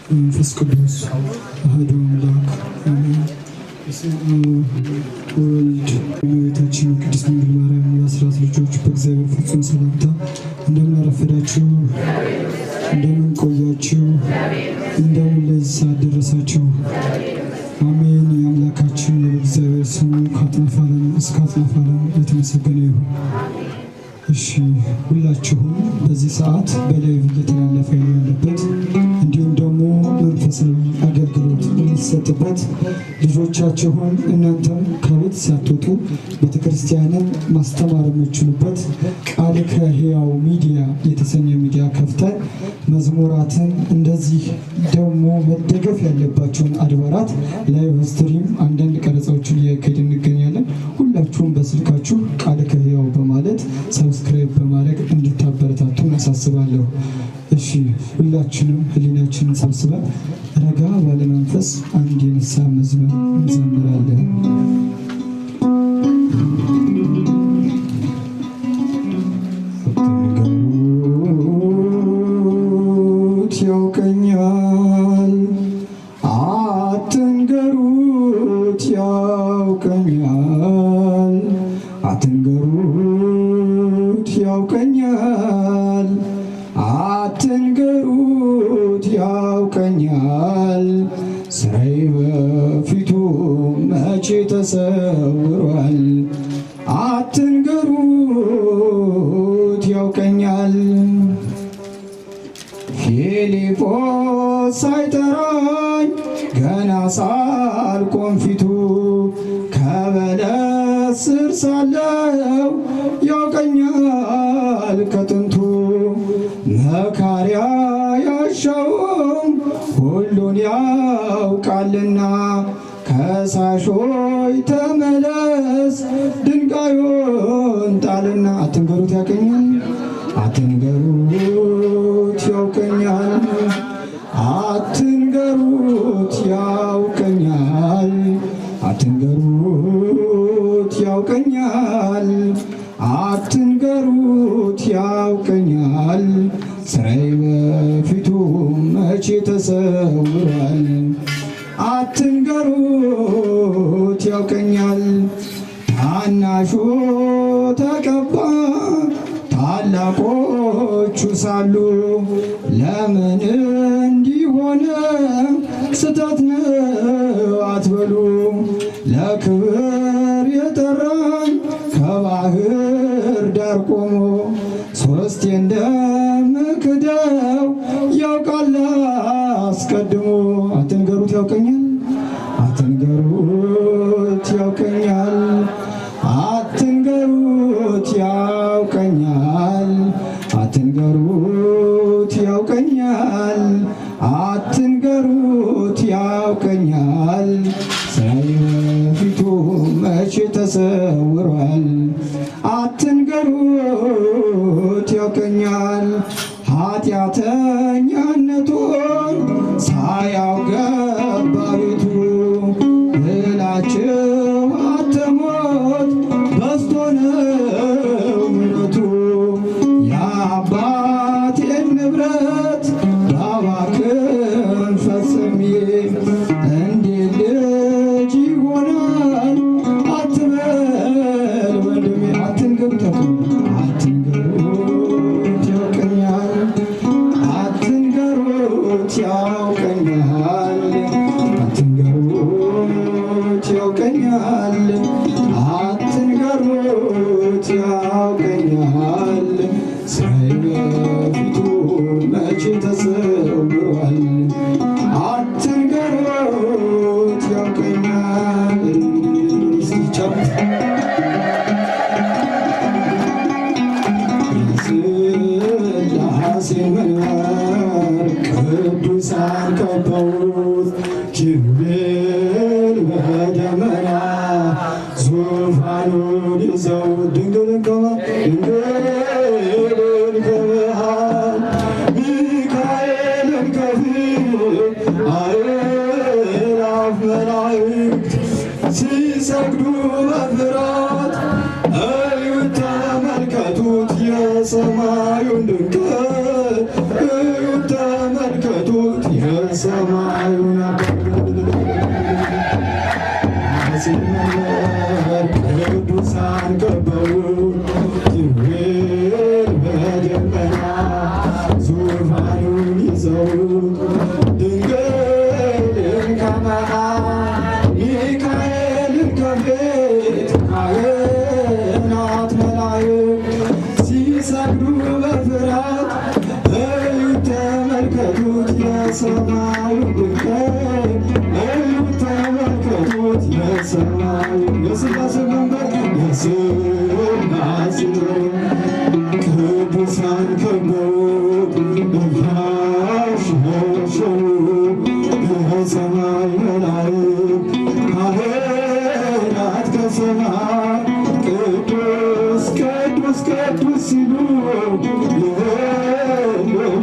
መንፈስ ቅዱስ አሐዱ አምላክ አሜን። በስመ አብ ወወልድ እመቤታችን ቅድስት ድንግል ማርያም የአስራት ልጆች በእግዚአብሔር ፍጹም ሰላምታ እንደምን አረፈዳችሁ? እንደምን ቆያችሁ? እንደምን ለዚህ ሰዓት ደረሳችሁ? አሜን። የአምላካችን የእግዚአብሔር ስሙ ከአጽናፈ ዓለም እስከ አጽናፈ ዓለም የተመሰገነ ይሁን። እሺ፣ ሁላችሁም በዚህ ሰዓት በላይቭ እየተላለፈ ያለበት እንዲሁም ደግሞ መንፈሳዊ አገልግሎት የሚሰጥበት ልጆቻችሁን እናንተም ከቤት ሳትወጡ ቤተክርስቲያንን ማስተማር የምችሉበት ቃልከ ሕያው ሚዲያ የተሰኘ ሚዲያ ከፍተን መዝሙራትን እንደዚህ ደግሞ መደገፍ ያለባቸውን አድባራት ላይቭ ስትሪም አንዳንድ ቀረጻዎችን እያካሄድን እንገኛለን። ሁላችሁም በስልካችሁ ቃልከ ሕያው በማለት ሰብስክራይብ በማድረግ እንድታበረታቱ አሳስባለሁ። እሺ፣ ሁላችንም ህሊናችንን ሰብስበን ረጋ ባለ መንፈስ አንድ የንስሐ መዝሙር እንዘምራለን። አትንገሩት ያውቀኛል፣ አትንገሩት ያውቀኛል፣ አትንገሩት ያውቀኛል። ስራዬ በፊቱ መቼ ተሰውሯል። አትንገሩት ያውቀኛል። ፊልጶስ ሳይጠራኝ ገና ሳልቆም ፊቱ ከበለስ ስር ሳለው ያውቀኛል ከጥንቱ። መካሪያ ያሻውም ሁሉን ያውቃልና ከሳሾይ ተመለስ ድንጋዩን ጣልና። አትንገሩት ያውቀኛል፣ አትንገሩት ያውቀኛል፣ አትንገሩት ያውቀኛል፣ አትንገሩት ያውቀኛል፣ አትንገሩት ያውቀኛል። ስራዬ በፊቱ መቼ ተሰውሯል። አትንገሩት ያውቀኛል። ታናሹ ተቀባ ታላቆቹ ሳሉ ለምን እንዲሆነ ስተት ነው አትበሉ። ለክብር የጠራኝ ከባህር ዳር ቆሞ ሶስቴ እንደምክደው ያውቃል አስቀድሞ። አትንገሩት ያውቀኛል፣ አትንገሩት ያውቀኛል፣ አትንገሩት ያውቀኛል፣ አትንገሩት ያውቀኛል፣ አትንገሩት ያውቀኛል። ስራዬ በፊቱ መቼ ተሰውሯል። አትንገሩት ያውቀኛል። ኃጢአተኛነቱን ሳያውቅ ገባ ቤቱ ብላችሁ አትሞት በዝቶ ነው ምሕረቱ። የአባቴን ንብረት ባባክን ፈጽሜ እንዴት ልጅ ይሆናል አትበል ወንድሜ። አትንገሩት ያውቀኛል፣ አትንገሩት ያውቀኛል፣ አትንገሩት ያውቀኛል፣ አትንገሩት ያውቀኛል። ስራዬ በፊቱ መቼ ተሰውሯል። አትንገሩት ያውቀኛል። የሥላሴ መንበር ቅዱሳን ከበውት ኪሩቤል በደመና ዙፋኑን ይዘው ድንግልን ከመሃል ሚካኤልን ከፊት አእላፍ መላእክት ሲሰግዱ በፍርሃት እዩት ተመልከቱት የሰማዩን ድንቅ እዩት ተመልከቱ ተመልከቱት የሰማዩን ሲመለክ ቅዱሳን ከበው ኪሩቤል በደመና ዙፋኑን ይዘው ድንግልን ከመሃል ሚካኤልን ከፊት ካህናት መላእክት ሲሰግዱ በፍርሃት እዩት ተመልከቱት የሰማዩን ድምቀት እዩት ተመልከቱት የሰማዩን የሥላሴ መንበር የሥላሴ ቅዱሳን ከበው እያሸበሸቡ የሰማይ መላእክት ካህናት ከሰማይ ቅዱስ ቅዱስ ቅዱስ ሲሉ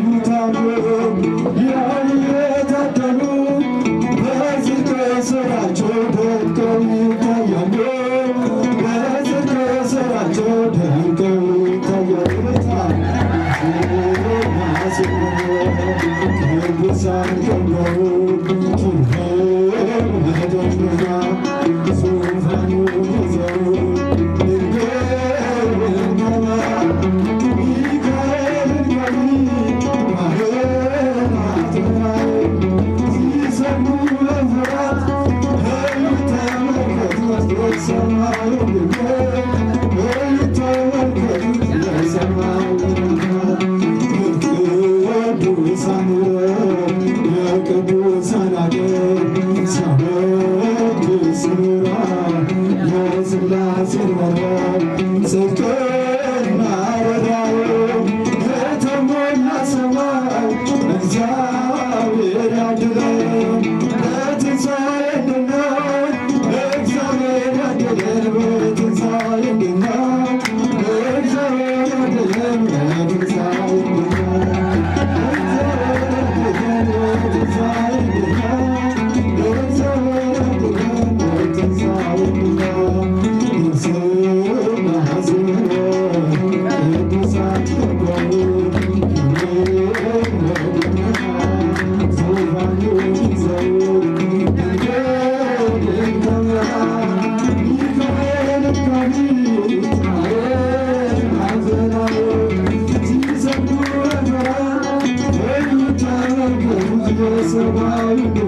ይታሉ ያሉ የታደሉ በጽድቅ ሥራቸው ደምቀው ይታያሉ በጽድቅ ሥራቸው ደምቀው ይታያሉ። ቅዱሳን ከበው ኪሩቤል በደመና ዙፋኑን ይዘው ድንግልን ከመሃል ሚካኤልን ከፊት ካህናት መላእክት ሲሰግዱ በፍርሃት እዩት ተመልከቱት የሰማዩን ድምቀት እዩት ተመልከቱት የሰማዩን ቅዱሳን የቅዱሳን አገር ሲያወድስ ኑራ የሥላሴን መንበር ጽድቅና ረድኤት የተሞላ ሰማይ እግዚአብሔር ያድለን በትንሣኤ እንድናይ እግዚአብሔር ያድለን በትንሣኤ እንድናይ እግዚአብሔር ያድለን በትንሣኤ Survive.